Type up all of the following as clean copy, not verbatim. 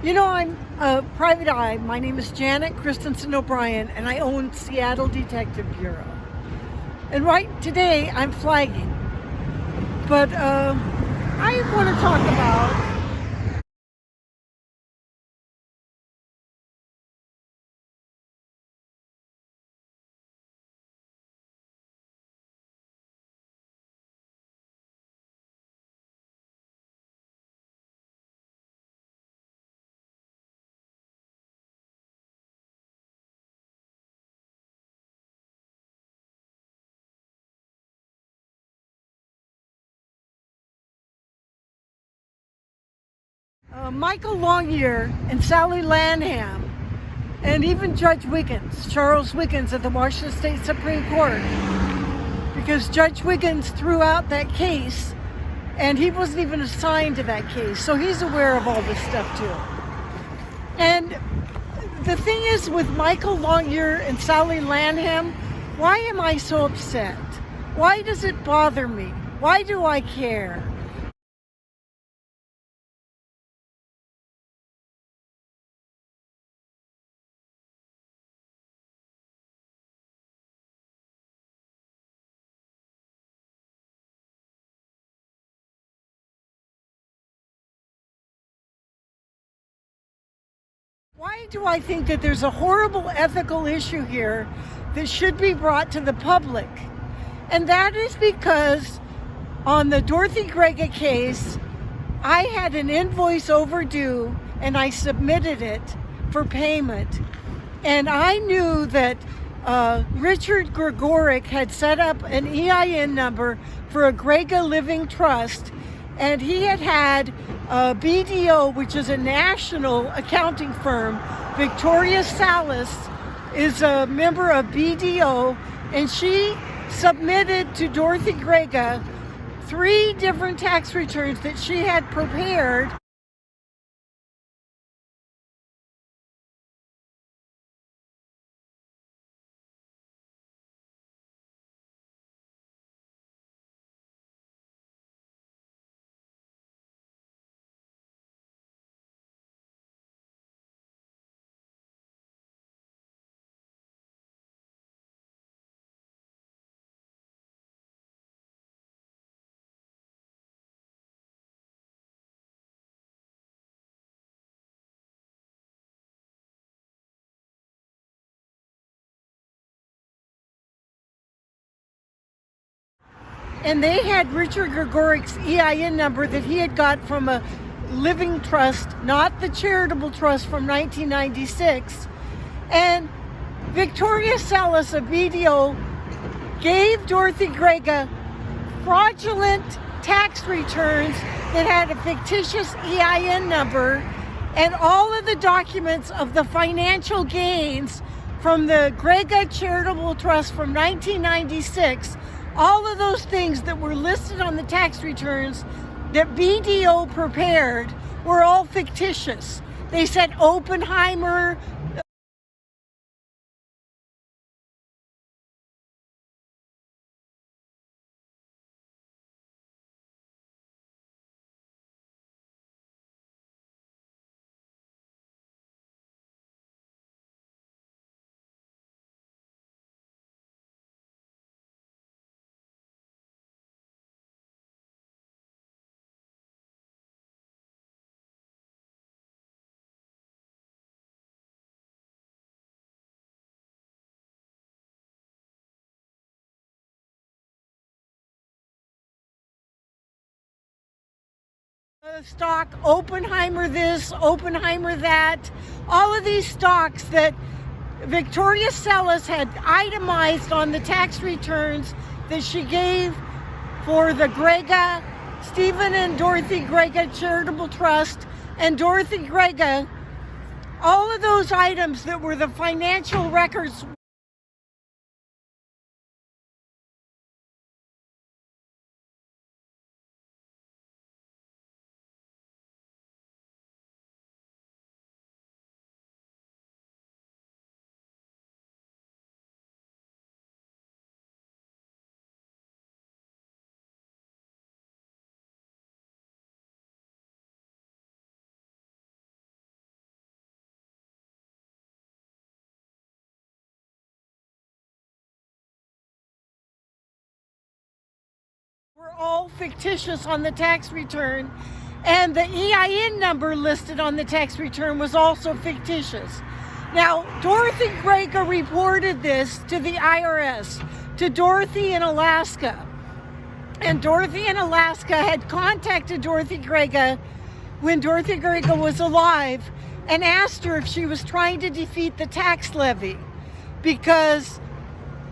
I'm a private eye. My name is Janet Christensen Obrien, and I own Seattle Detective Bureau. And right today, I'm flagging. But I want to talk about Michael Longyear and Sally Lanham, and even Judge Wiggins, Charles Wiggins of the Washington State Supreme Court, because Judge Wiggins threw out that case, and he wasn't even assigned to that case, so he's aware of all this stuff too. And the thing is, with Michael Longyear and Sally Lanham, why am I so upset? Why does it bother me? Why do I care? Why do I think that there's a horrible ethical issue here that should be brought to the public? And that is because on the Dorothy Grega case, I had an invoice overdue and I submitted it for payment. And I knew that Richard Gregoric had set up an EIN number for a Grega Living Trust, and he had BDO, which is a national accounting firm. Victoria Salas is a member of BDO, and she submitted to Dorothy Grega 3 different tax returns that she had prepared. And they had Richard Gregoric's EIN number that he had got from a living trust, not the charitable trust from 1996. And Victoria Salas of BDO gave Dorothy Grega fraudulent tax returns that had a fictitious EIN number, and all of the documents of the financial gains from the Grega Charitable Trust from 1996, all of those things that were listed on the tax returns that BDO prepared were all fictitious. They said Oppenheimer, stock, Oppenheimer this, Oppenheimer that, all of these stocks that Victoria Salas had itemized on the tax returns that she gave for the Grega, Stephen and Dorothy Grega Charitable Trust, and Dorothy Grega, all of those items that were the financial records all fictitious on the tax return, and the EIN number listed on the tax return was also fictitious. Now, Dorothy Grega reported this to the IRS, to Dorothy in Alaska. And Dorothy in Alaska had contacted Dorothy Grega when Dorothy Grega was alive and asked her if she was trying to defeat the tax levy, because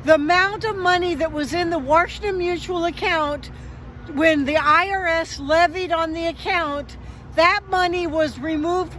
the amount of money that was in the Washington Mutual account when the IRS levied on the account, that money was removed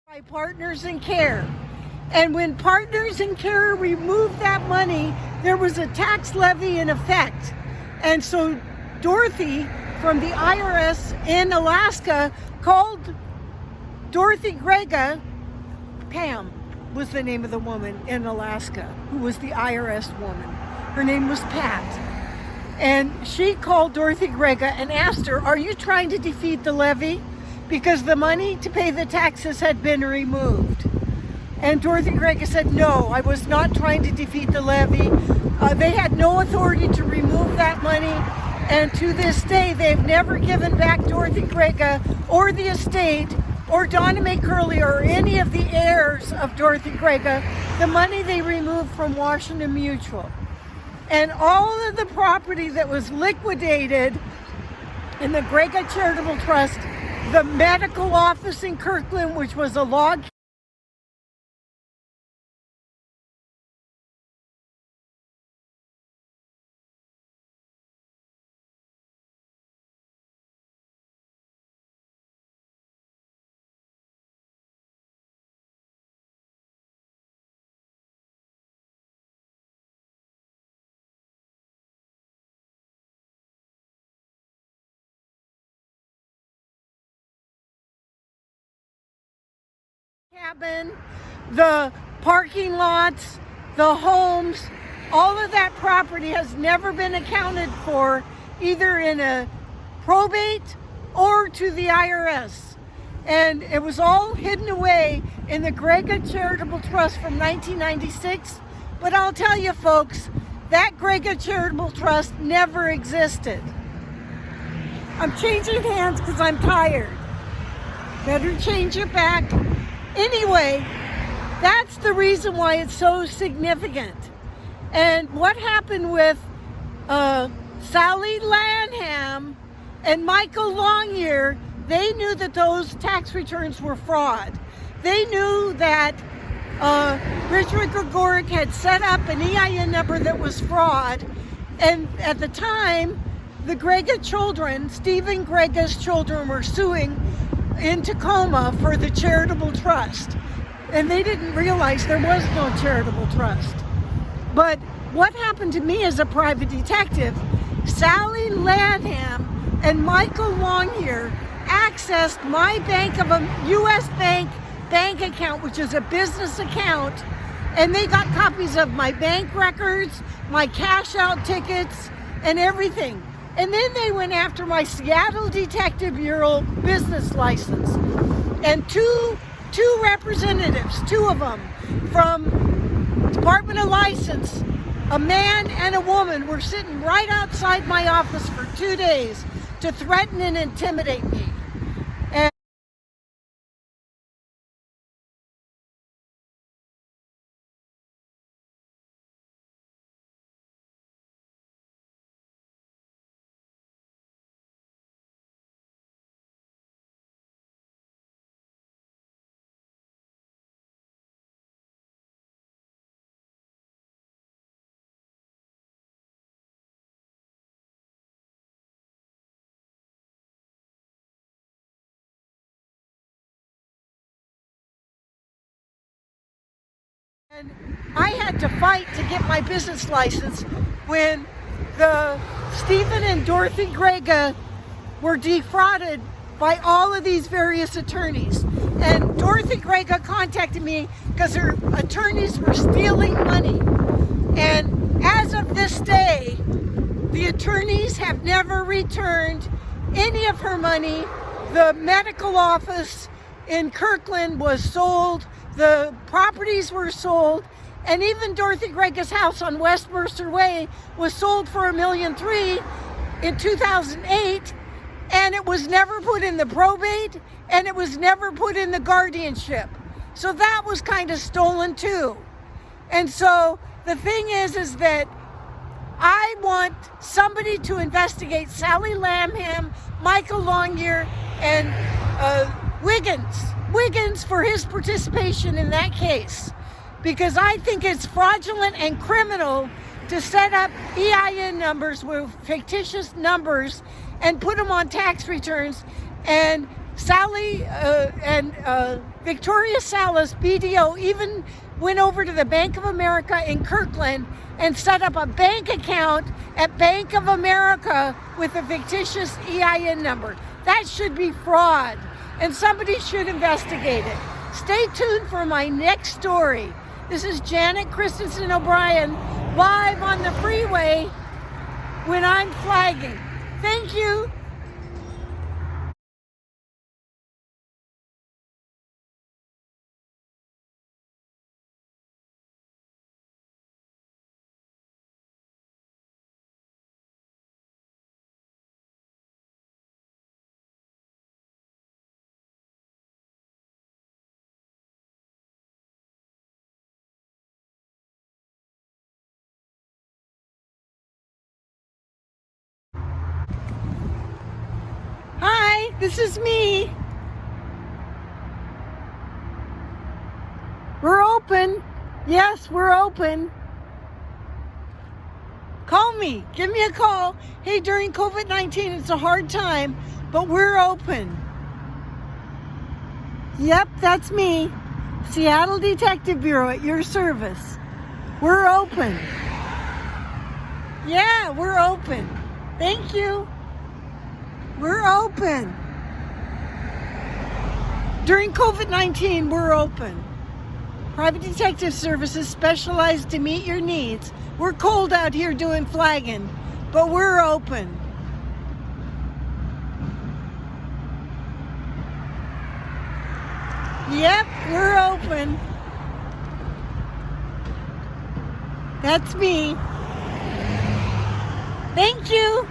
by Partners in Care. And when Partners in Care removed that money, there was a tax levy in effect. And so Dorothy from the IRS in Alaska called Dorothy Grega. Pam was the name of the woman in Alaska who was the IRS woman. Her name was Pat. And she called Dorothy Grega and asked her, "Are you trying to defeat the levy?" Because the money to pay the taxes had been removed. And Dorothy Grega said, "No, I was not trying to defeat the levy. They had no authority to remove that money. And to this day, they've never given back Dorothy Grega or the estate or Donna Mae Curley or any of the heirs of Dorothy Grega the money they removed from Washington Mutual." And all of the property that was liquidated in the Grega Charitable Trust, the medical office in Kirkland, which was a log cabin, the parking lots, the homes, all of that property has never been accounted for either in a probate or to the IRS. And it was all hidden away in the Grega Charitable Trust from 1996. But I'll tell you folks, that Grega Charitable Trust never existed. I'm changing hands because I'm tired. Better change it back. Anyway, that's the reason why it's so significant. And what happened with Sally Lanham and Michael Longyear, they knew that those tax returns were fraud. They knew that Richard Gregoric had set up an EIN number that was fraud. And at the time, the Grega children, Stephen Grega's children, were suing in Tacoma for the charitable trust. And they didn't realize there was no charitable trust. But what happened to me as a private detective, Sally Lanham and Michael Longyear accessed my Bank of a U.S. bank account, which is a business account, and they got copies of my bank records, my cash out tickets, and everything. And then they went after my Seattle Detective Bureau business license. And two representatives, two of them from Department of License, a man and a woman, were sitting right outside my office for 2 days to threaten and intimidate me. And I had to fight to get my business license when the Stephen and Dorothy Grega were defrauded by all of these various attorneys. And Dorothy Grega contacted me because her attorneys were stealing money. And as of this day, the attorneys have never returned any of her money. The medical office in Kirkland was sold. The properties were sold. And even Dorothy Grega's house on West Mercer Way was sold for $1.3 million in 2008. And it was never put in the probate, and it was never put in the guardianship. So that was kind of stolen too. And so the thing is that I want somebody to investigate Sally Lamham, Michael Longyear, and Wiggins for his participation in that case. Because I think it's fraudulent and criminal to set up EIN numbers with fictitious numbers and put them on tax returns. And Sally and Victoria Salas, BDO, even went over to the Bank of America in Kirkland and set up a bank account at Bank of America with a fictitious EIN number. That should be fraud, and somebody should investigate it. Stay tuned for my next story. This is Janet Christensen Obrien, live on the freeway when I'm flagging. Thank you. Hi, this is me. We're open. Yes, we're open. Call me. Give me a call. Hey, during COVID-19, it's a hard time, but we're open. Yep, that's me. Seattle Detective Bureau at your service. We're open. Yeah, we're open. Thank you. We're open. During COVID-19, we're open. Private detective services specialized to meet your needs. We're cold out here doing flagging, but we're open. Yep, we're open. That's me. Thank you.